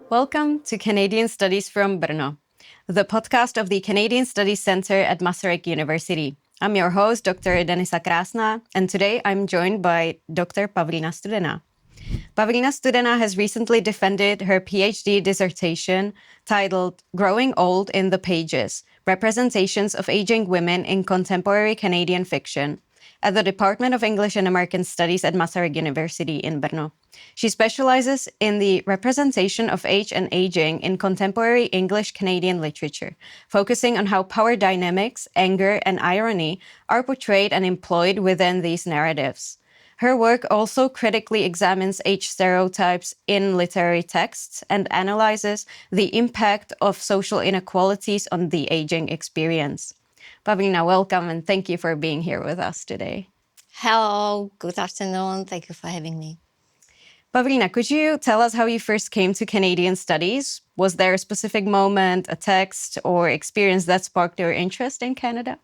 Welcome to Canadian Studies from Brno, the podcast of the Canadian Studies Centre at Masaryk University. I'm your host, Dr Denisa Krasna, and today I'm joined by Dr Pavlína Studená. Pavlína Studená has recently defended her PhD dissertation titled Growing Old in the Pages, Representations of Aging Women in Contemporary Canadian Fiction, at the Department of English and American Studies at Masaryk University in Brno. She specializes in the representation of age and aging in contemporary English Canadian literature, focusing on how power dynamics, anger, and irony are portrayed and employed within these narratives. Her work also critically examines age stereotypes in literary texts and analyzes the impact of social inequalities on the aging experience. Pavlína, welcome and thank you for being here with us today. Hello, good afternoon. Thank you for having me. Pavlína, could you tell us how you first came to Canadian Studies? Was there a specific moment, a text, or experience that sparked your interest in Canada?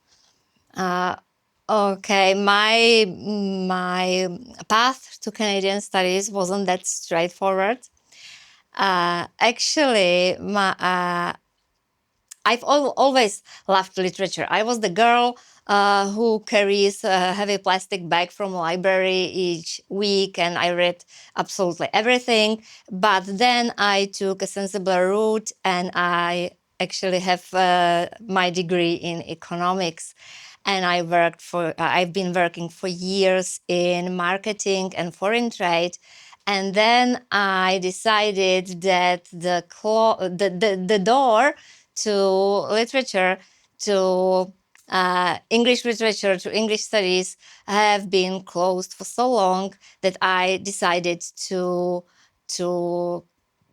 Okay, my path to Canadian Studies wasn't that straightforward. Actually, I've always loved literature. I was the girl who carries a heavy plastic bag from library each week, and I read absolutely everything. But then I took a sensible route, and I actually have my degree in economics. And I've been working for years in marketing and foreign trade. And then I decided that the door to literature, to English literature, to English studies have been closed for so long that I decided to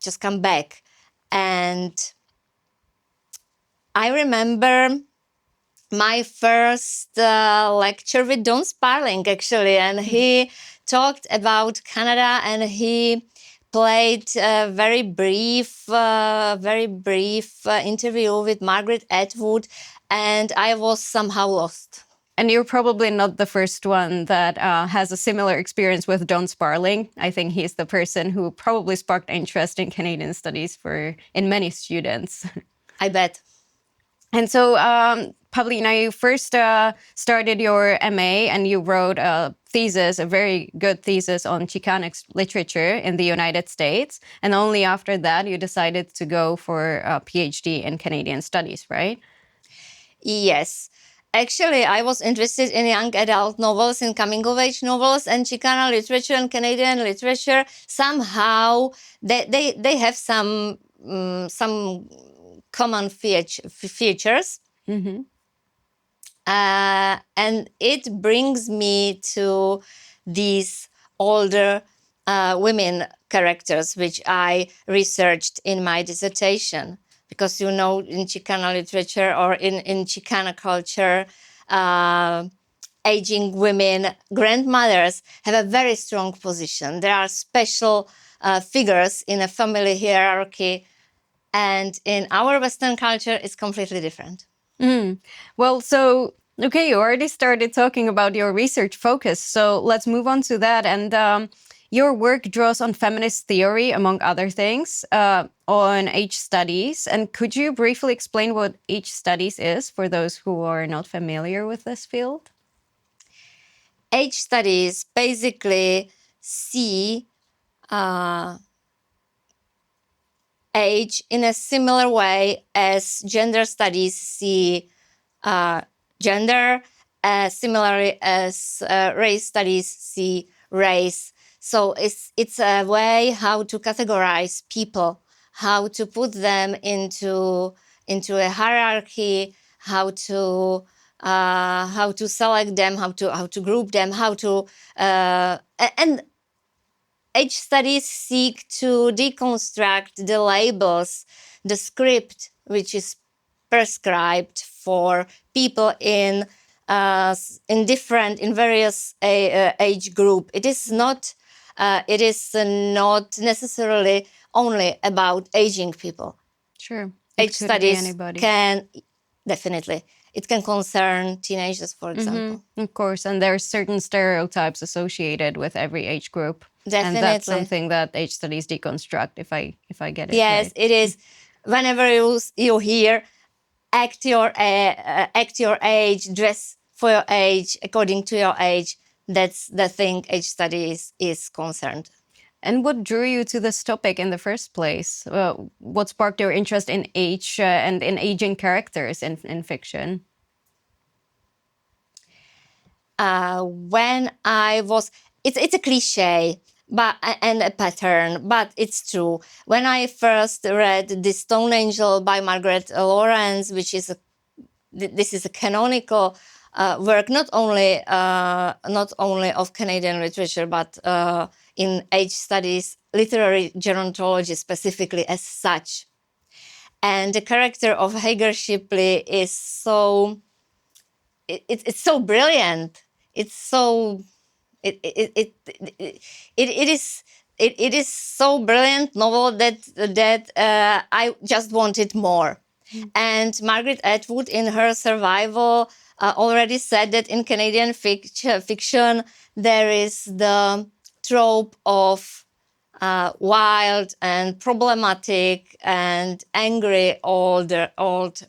just come back. And I remember my first lecture with Don Sparling, actually, and he talked about Canada, and he played a very brief interview with Margaret Atwood, and I was somehow lost. And you're probably not the first one that has a similar experience with Don Sparling. I think he's the person who probably sparked interest in Canadian studies in many students. I bet. And so, Pavlína, you first started your MA and you wrote a thesis, a very good thesis on Chicanx literature in the United States. And only after that, you decided to go for a PhD in Canadian studies, right? Yes. Actually, I was interested in young adult novels, in coming-of-age novels, and Chicana literature and Canadian literature. Somehow, they have some common features. Mm-hmm. And it brings me to these older women characters, which I researched in my dissertation. Because, in Chicana literature or in Chicana culture, aging women, grandmothers, have a very strong position. There are special figures in a family hierarchy. And in our Western culture, it's completely different. Well, so, okay, you already started talking about your research focus. So let's move on to that. And your work draws on feminist theory, among other things, on age studies. And could you briefly explain what age studies is for those who are not familiar with this field? Age studies basically see age in a similar way as gender studies see gender, similarly as race studies see race. So it's a way how to categorize people, how to put them into a hierarchy, how to select them, how to group them, and age studies seek to deconstruct the labels, the script which is prescribed for people in various age group. It is not necessarily only about aging people. Sure. Age studies can it can concern teenagers, for example. Of course, and there are certain stereotypes associated with every age group. Definitely. And that's something that age studies deconstruct, if I get it Yes, right. it is. Whenever you hear act your age, dress for your age, according to your age, that's the thing age studies is concerned. And what drew you to this topic in the first place? What sparked your interest in age and in aging characters in fiction? When I was, it's a cliche, but and a pattern, but it's true. When I first read *The Stone Angel* by Margaret Lawrence, which is this is a canonical work, not only of Canadian literature, but in age studies, literary gerontology specifically as such. And the character of Hagar Shipley is so it's so brilliant. It's so it is so brilliant novel that I just wanted more. And Margaret Atwood, in her Survival, already said that in Canadian fiction there is the trope of wild and problematic and angry old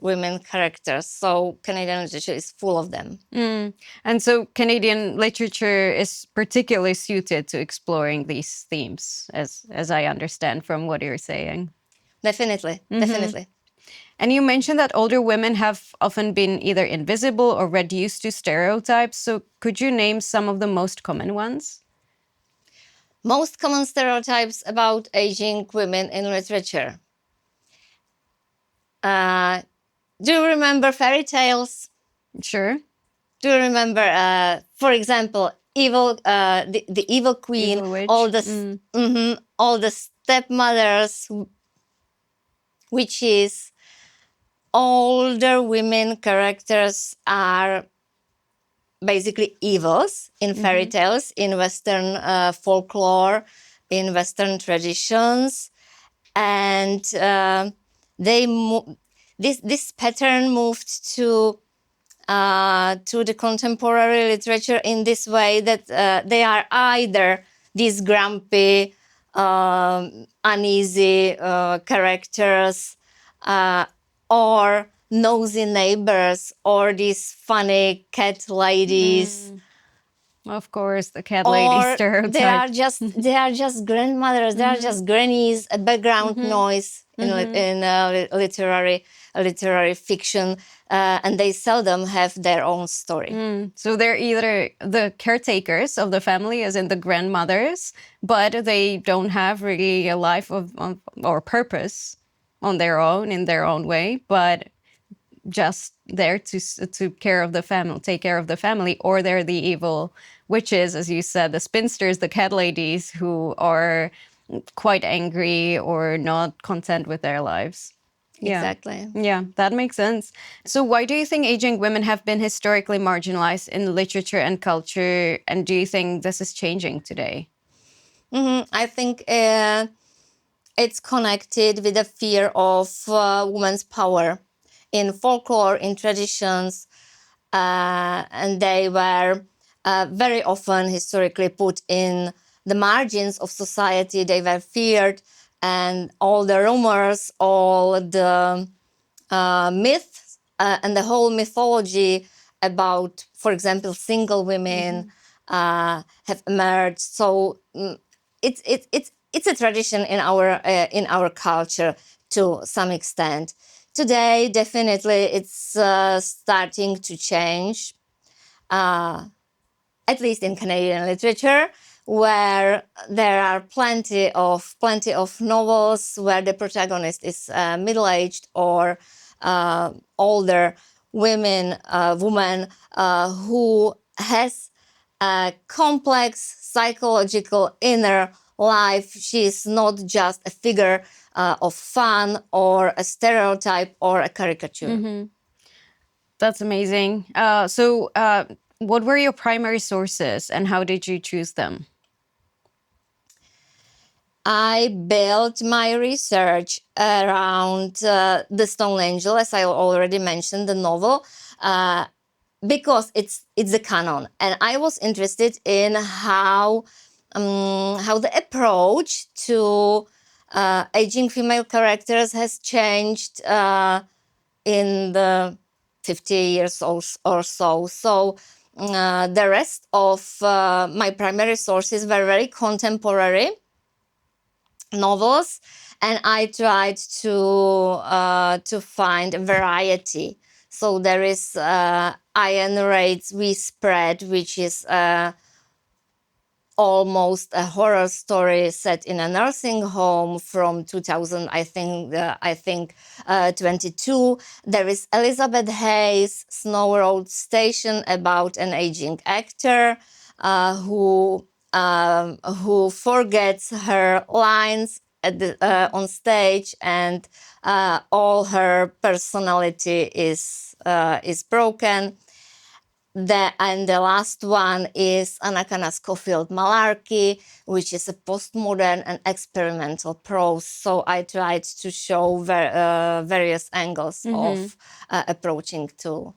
women characters. So Canadian literature is full of them. And so Canadian literature is particularly suited to exploring these themes, as I understand from what you're saying. Definitely, definitely. And you mentioned that older women have often been either invisible or reduced to stereotypes. So could you name some of the most common ones? Most common stereotypes about aging women in literature. Do you remember fairy tales? Sure. Do you remember, for example, the evil queen, Evil witch. all the stepmothers, witches, older women characters are basically evils in fairy tales, in Western folklore, in Western traditions, and this pattern moved to the contemporary literature in this way that they are either these grumpy, uneasy characters, or nosy neighbors, or these funny cat ladies. Of course, the cat lady Or stereotype. they are just grandmothers. They are just grannies. A background noise in literary fiction, and they seldom have their own story. So they're either the caretakers of the family, as in the grandmothers, but they don't have really a life of or purpose on their own in their own way, but just there to care of the family, take care of the family, or they're the evil witches, as you said, the spinsters, the cat ladies, who are quite angry or not content with their lives. Exactly. Yeah, that makes sense. So why do you think aging women have been historically marginalized in literature and culture, and do you think this is changing today? I think it's connected with the fear of women's power in folklore, in traditions, and they were very often historically put in the margins of society. They were feared, and all the rumors, all the myths, and the whole mythology about, for example, single women have emerged. So it's a tradition in our culture to some extent. Today, definitely, it's starting to change, at least in Canadian literature, where there are plenty of novels where the protagonist is middle-aged or older woman who has a complex psychological inner life. She is not just a figure of fun or a stereotype or a caricature. That's amazing. So what were your primary sources and how did you choose them? I built my research around The Stone Angel, as I already mentioned, the novel. because it's the canon, and I was interested in how the approach to aging female characters has changed in the 50 years or so. So the rest of my primary sources were very contemporary novels, and I tried to find a variety. So there is Iron Raids We Spread, which is almost a horror story set in a nursing home from 2000, I think 22. There is Elizabeth Hayes' Snow Road Station, about an aging actor who forgets her lines on stage, and all her personality is broken. And the last one is Anakana Schofield Malarkey, which is a postmodern and experimental prose. So I tried to show various angles of approaching to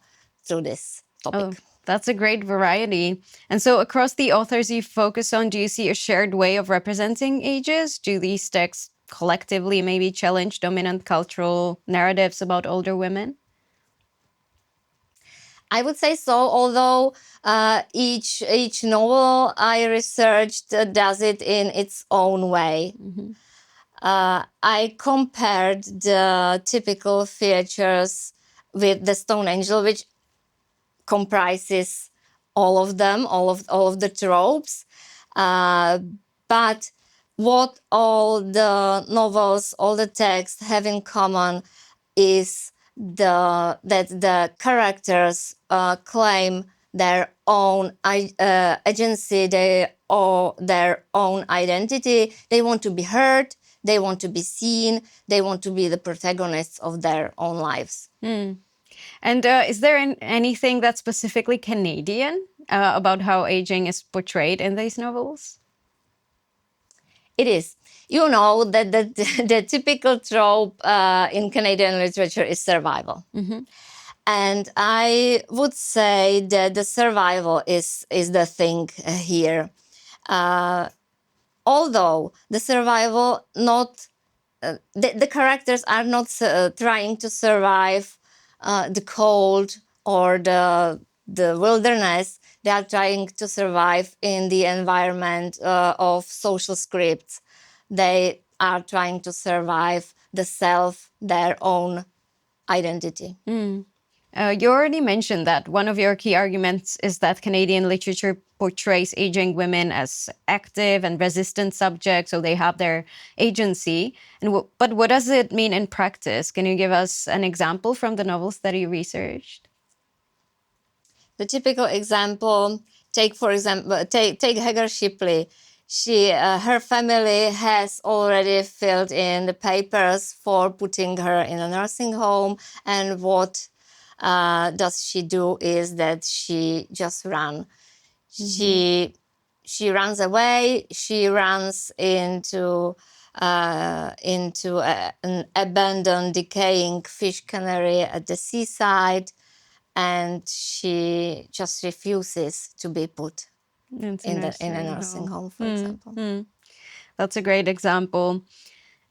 this topic. Oh, that's a great variety. And so across the authors you focus on, do you see a shared way of representing ages? Do these texts collectively maybe challenge dominant cultural narratives about older women? I would say so, although each novel I researched does it in its own way. I compared the typical features with the Stone Angel, which comprises all of them, all of the tropes. But what all the novels, all the texts have in common is that the characters claim their own agency, their own identity. They want to be heard, they want to be seen, they want to be the protagonists of their own lives. And is there anything that's specifically Canadian about how aging is portrayed in these novels? It is. You know that the typical trope in Canadian literature is survival. And I would say that the survival is the thing here. Although the survival the characters are not trying to survive the cold or the wilderness. They are trying to survive in the environment of social scripts. They are trying to survive the self, their own identity. You already mentioned that one of your key arguments is that Canadian literature portrays aging women as active and resistant subjects, so they have their agency. But what does it mean in practice? Can you give us an example from the novels that you researched? The typical example, take Hagar Shipley. Her family has already filled in the papers for putting her in a nursing home, and what does she do is that she just runs. She runs away. She runs into an abandoned, decaying fish cannery at the seaside, and she just refuses to be put in a nursing home, for example. That's a great example.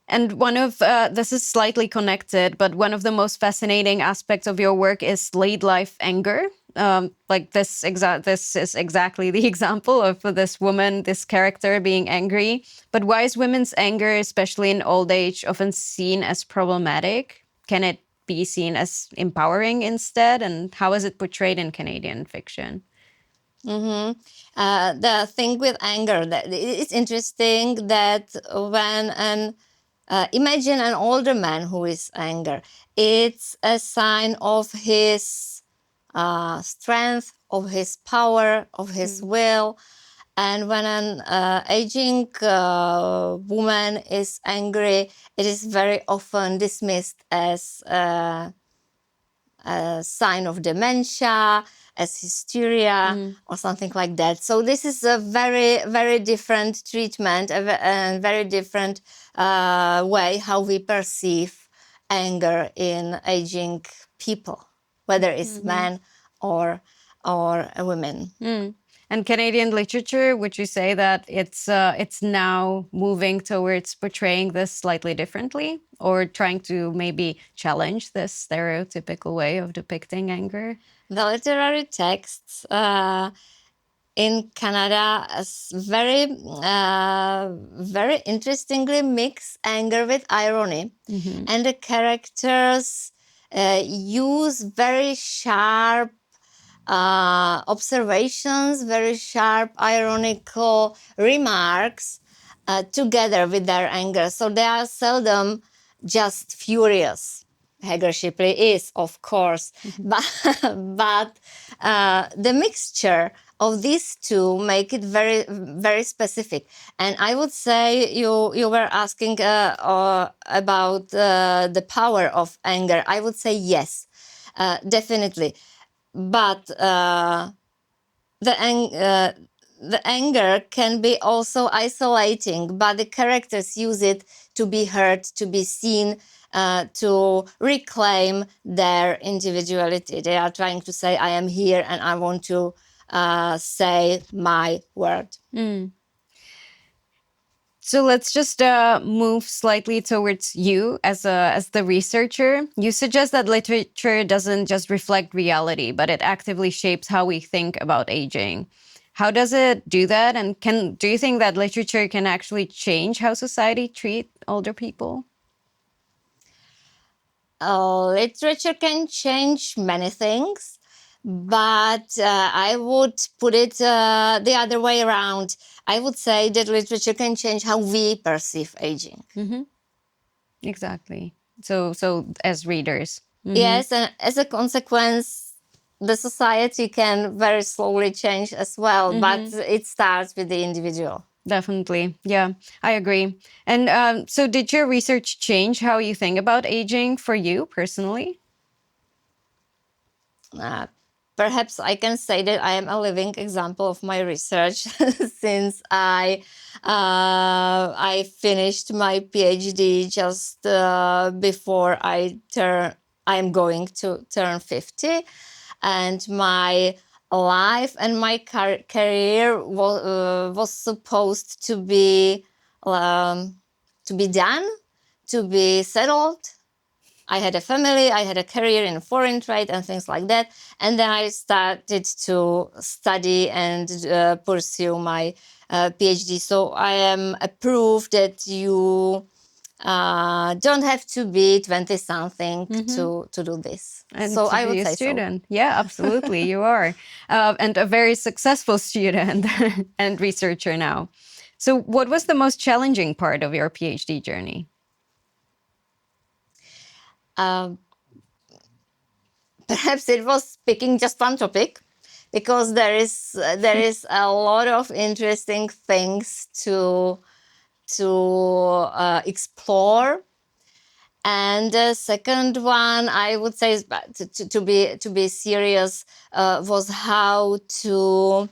And one of this is slightly connected, but one of the most fascinating aspects of your work is late life anger. Like this is exactly the example of this woman, this character being angry. But why is women's anger, especially in old age, often seen as problematic? Can it be seen as empowering instead? And how is it portrayed in Canadian fiction? The thing with anger, that it's interesting that when imagine an older man who is angry, it's a sign of his strength, of his power, of his will. And when an aging woman is angry, it is very often dismissed as a sign of dementia, as hysteria, or something like that. So this is a very, very different treatment, a very different way how we perceive anger in aging people. whether it's men or women. And Canadian literature, would you say that it's now moving towards portraying this slightly differently, or trying to maybe challenge this stereotypical way of depicting anger? The literary texts in Canada very interestingly mix anger with irony, and the characters use very sharp observations, very sharp ironical remarks together with their anger. So they are seldom just furious. Hagar Shipley is, of course, but the mixture of these two make it very, very specific. And I would say you were asking about the power of anger. I would say yes, definitely. But the anger can be also isolating, but the characters use it to be heard, to be seen, to reclaim their individuality. They are trying to say, I am here and I want to say my word. So let's just move slightly towards you as the researcher. You suggest that literature doesn't just reflect reality, but it actively shapes how we think about aging. How does it do that? And do you think that literature can actually change how society treat older people? Literature can change many things, but I would put it the other way around. I would say that literature can change how we perceive aging. Exactly. So as readers. Yes, and as a consequence, the society can very slowly change as well, but it starts with the individual. Definitely. Yeah, I agree. And so did your research change how you think about aging for you personally? Perhaps I can say that I am a living example of my research since I finished my PhD just before I am going to turn 50, and my life and my career was supposed to be done, to be settled. I had a family, I had a career in foreign trade and things like that. And then I started to study and pursue my PhD. So I am a proof that you don't have to be 20-something to do this. And so to I would be a say student. Yeah, absolutely, you are. And a very successful student and researcher now. So what was the most challenging part of your PhD journey? Perhaps it was picking just one topic, because there is a lot of interesting things to explore. And the second one, I would say, is to be serious, was how to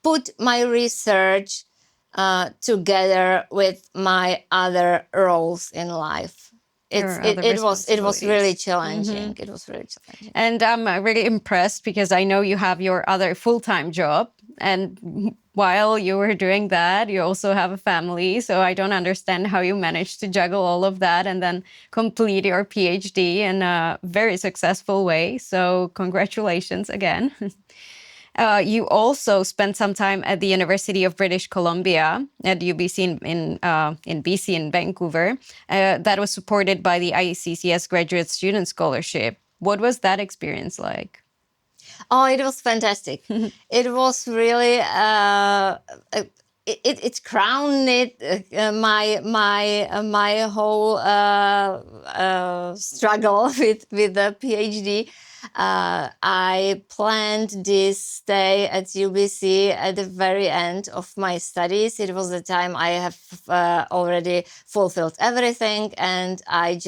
put my research together with my other roles in life. It was really challenging. It was really challenging. And I'm really impressed because I know you have your other full-time job, and while you were doing that, you also have a family. So I don't understand how you managed to juggle all of that and then complete your PhD in a very successful way. So congratulations again. You also spent some time at the University of British Columbia at UBC in BC in Vancouver. That was supported by the IECCS Graduate Student Scholarship. What was that experience like? Oh, it was fantastic. It was really it crowned my whole struggle with the PhD. I planned this stay at UBC at the very end of my studies. It was the time I have already fulfilled everything, and I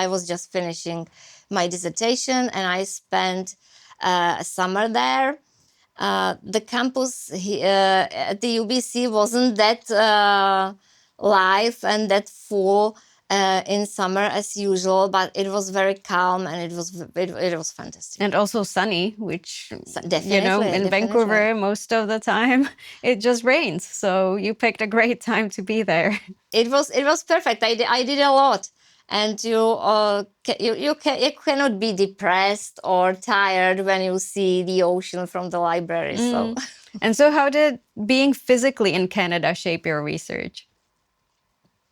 was just finishing my dissertation, and I spent a summer there. The campus at the UBC wasn't that live and that full in summer as usual, but it was very calm and it was fantastic. And also sunny, which, Definitely, in Vancouver, most of the time, it just rains. So you picked a great time to be there. It was perfect. I did a lot. And you cannot be depressed or tired when you see the ocean from the library. So, And so how did being physically in Canada shape your research?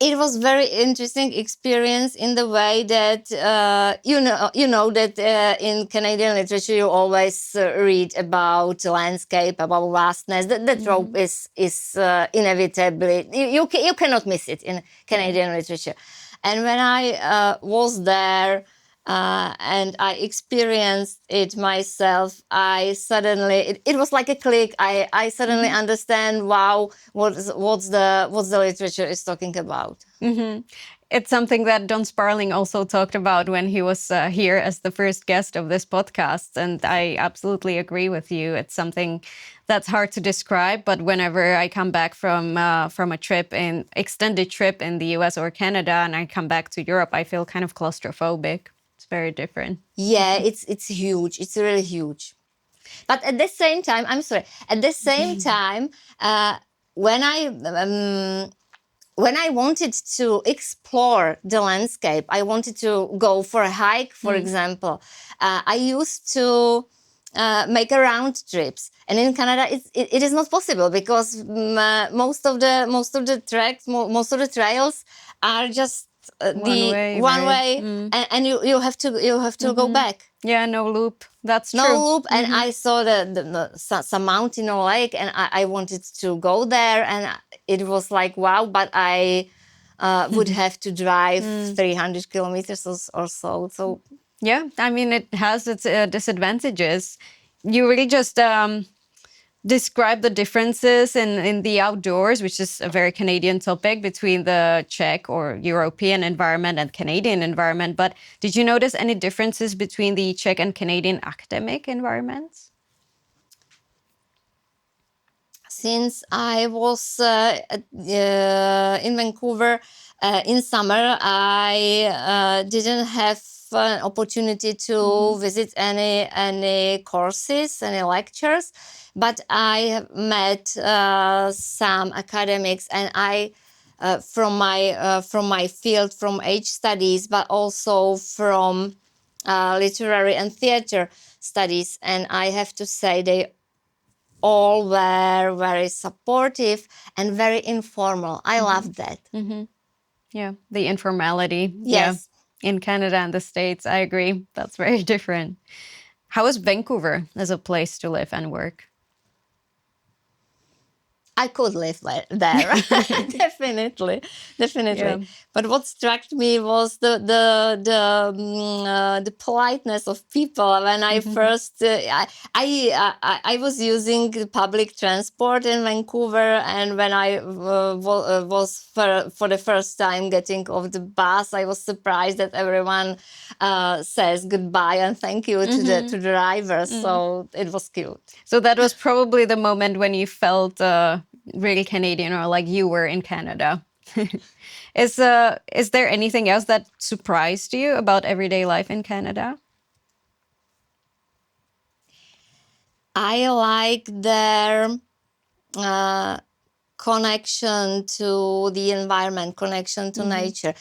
it was very interesting experience in the way that you know that in Canadian literature you always read about landscape, about vastness. That trope is inevitably you cannot miss it in Canadian literature. And when I was there and I experienced it myself, I suddenly it was like a click. I suddenly understand. Wow, what's the literature is talking about. It's something that Don Sparling also talked about when he was here as the first guest of this podcast. And I absolutely agree with you. It's something that's hard to describe. But whenever I come back from a trip, an extended trip in the US or Canada, and I come back to Europe, I feel kind of claustrophobic. It's very different. Yeah, it's huge. It's really huge. But at the same time, I'm sorry. At the same time, when I wanted to explore the landscape, I wanted to go for a hike, for example. I used to make a round trips, and in Canada, it is not possible because most of the tracks, most of the trails are just one way, and you have to go back. Yeah, no loop. That's no true. loop. And I saw some mountain or lake, and I wanted to go there, and it was like wow, but I would have to drive 300 kilometers or so. So yeah, I mean, it has its disadvantages. You really just describe the differences in the outdoors, which is a very Canadian topic, between the Czech or European environment and Canadian environment. But did you notice any differences between the Czech and Canadian academic environments? since I was in Vancouver in summer, I didn't have an opportunity to visit any courses, any lectures, but I met some academics, and I from my field, from age studies, but also from literary and theater studies, and I have to say they all were very supportive and very informal. I loved that. Yeah, the informality. Yes. Yeah, in Canada and the States, I agree. That's very different. How is Vancouver as a place to live and work? I could live there, definitely. Yeah. But what struck me was the politeness of people. When I first, I was using public transport in Vancouver, and when I was for the first time getting off the bus, I was surprised that everyone says goodbye and thank you to the driver. So it was cute. So that was probably the moment when you felt really Canadian, or like you were in Canada. Is there anything else that surprised you about everyday life in Canada? I like their connection to the environment, connection to nature.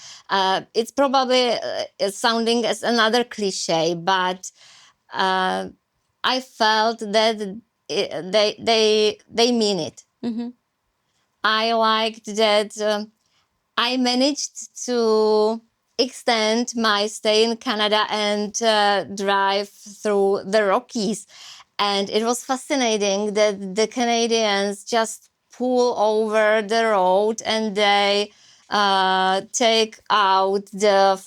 It's probably sounding as another cliche, but I felt that they mean it. I liked that I managed to extend my stay in Canada and drive through the Rockies. And it was fascinating that the Canadians just pull over the road and they take out the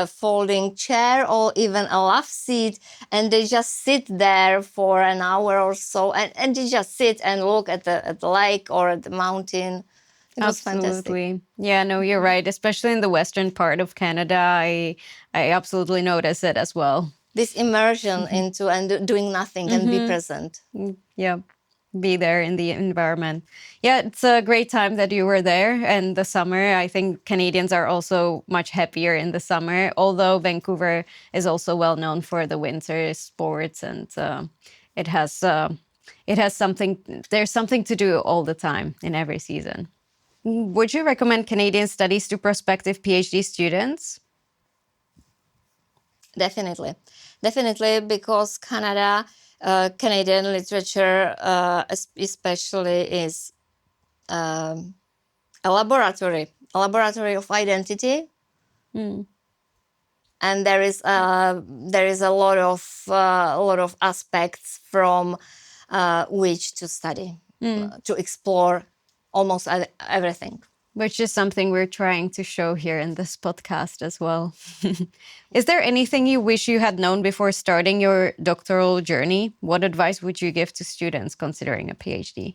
folding chair or even a love seat, and they just sit there for an hour or so, and they just sit and look at the lake or at the mountain. It was Absolutely. fantastic. Yeah, no, you're right. Especially in the western part of Canada, I absolutely notice it as well. This immersion into and doing nothing and be present. Yeah. be there in the environment. Yeah, it's a great time that you were there. And the summer, I think Canadians are also much happier in the summer, although Vancouver is also well known for the winter sports, and it has something, there's something to do all the time in every season. Would you recommend Canadian studies to prospective PhD students? Definitely, definitely, because Canadian literature, especially, is a laboratory of identity, and there is a lot of aspects from which to study, to explore almost everything. Which is something we're trying to show here in this podcast as well. Is there anything you wish you had known before starting your doctoral journey? What advice would you give to students considering a PhD?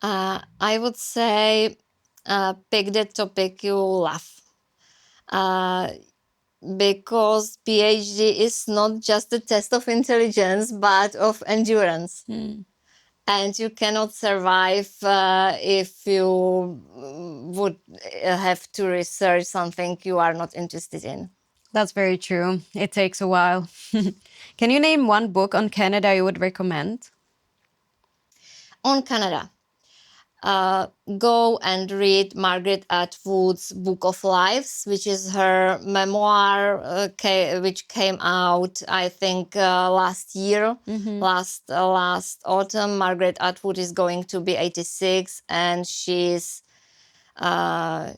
I would say pick the topic you love. Because PhD is not just a test of intelligence, but of endurance. And you cannot survive if you would have to research something you are not interested in. That's very true. It takes a while. Can you name one book on Canada you would recommend? On Canada, go and read Margaret Atwood's Book of Lives, which is her memoir, which came out, I think, last year, last autumn. Margaret Atwood is going to be 86, and she's a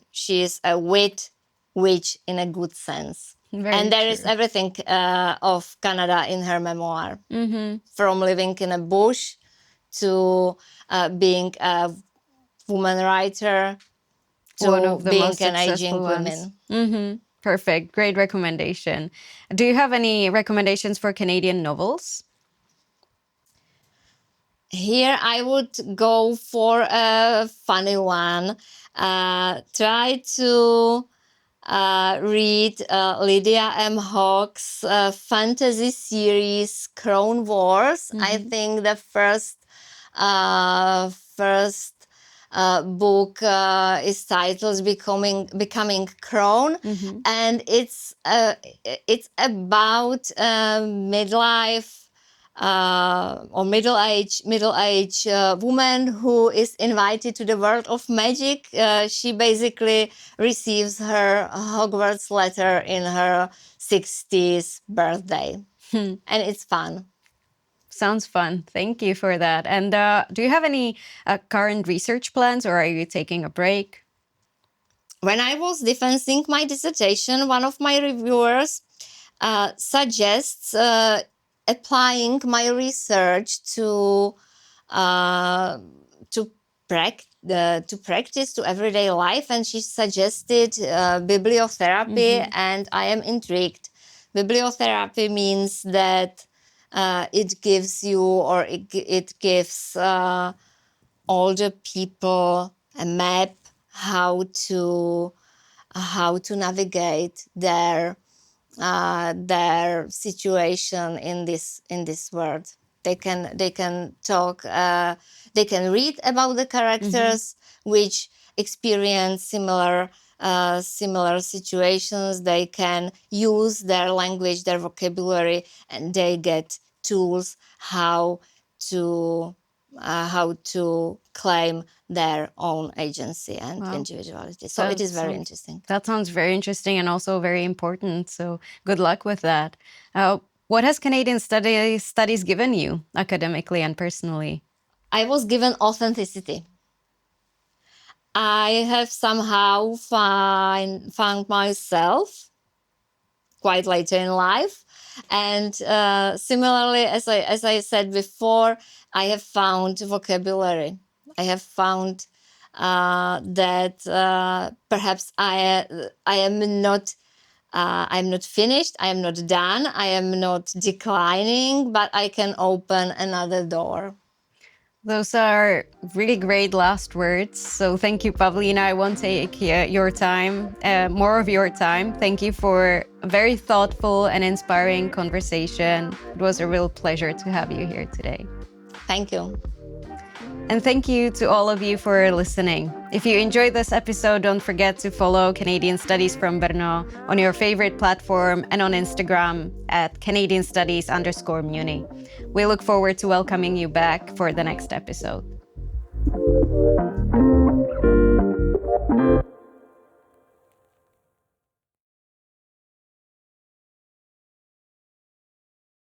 witch in a good sense. Very there true. is everything of Canada in her memoir, from living in a bush to being a woman writer to One of the being most an aging successful ones. woman. Perfect. Great recommendation. Do you have any recommendations for Canadian novels? Here I would go for a funny one. Try to read Lydia M. Hawke's fantasy series Crown Wars. I think the first book is titled Becoming Crown, and it's about midlife or middle age woman who is invited to the world of magic. She basically receives her Hogwarts letter in her 60th birthday, and it's fun. Sounds fun. Thank you for that. And do you have any current research plans, or are you taking a break? When I was defending my dissertation, one of my reviewers suggests applying my research to practice, to everyday life, and she suggested bibliotherapy, and I am intrigued. Bibliotherapy means that it gives you, or it gives older people a map how to navigate their situation in this world. They can talk. They can read about the characters which experience similar situations. They can use their language, their vocabulary, and they get tools how to claim their own agency and individuality. So it is very interesting. That sounds very interesting and also very important. So good luck with that. What has Canadian studies given you academically and personally? I was given authenticity. I have somehow found myself quite later in life, and similarly, as I said before, I have found vocabulary. I have found that perhaps I am not. I'm not finished. I am not done. I am not declining, but I can open another door. Those are really great last words. So thank you, Pavlína. I won't take your time, more of your time. Thank you for a very thoughtful and inspiring conversation. It was a real pleasure to have you here today. Thank you. And thank you to all of you for listening. If you enjoyed this episode, don't forget to follow Canadian Studies from Brno on your favorite platform and on Instagram at CanadianStudies_Muni. We look forward to welcoming you back for the next episode.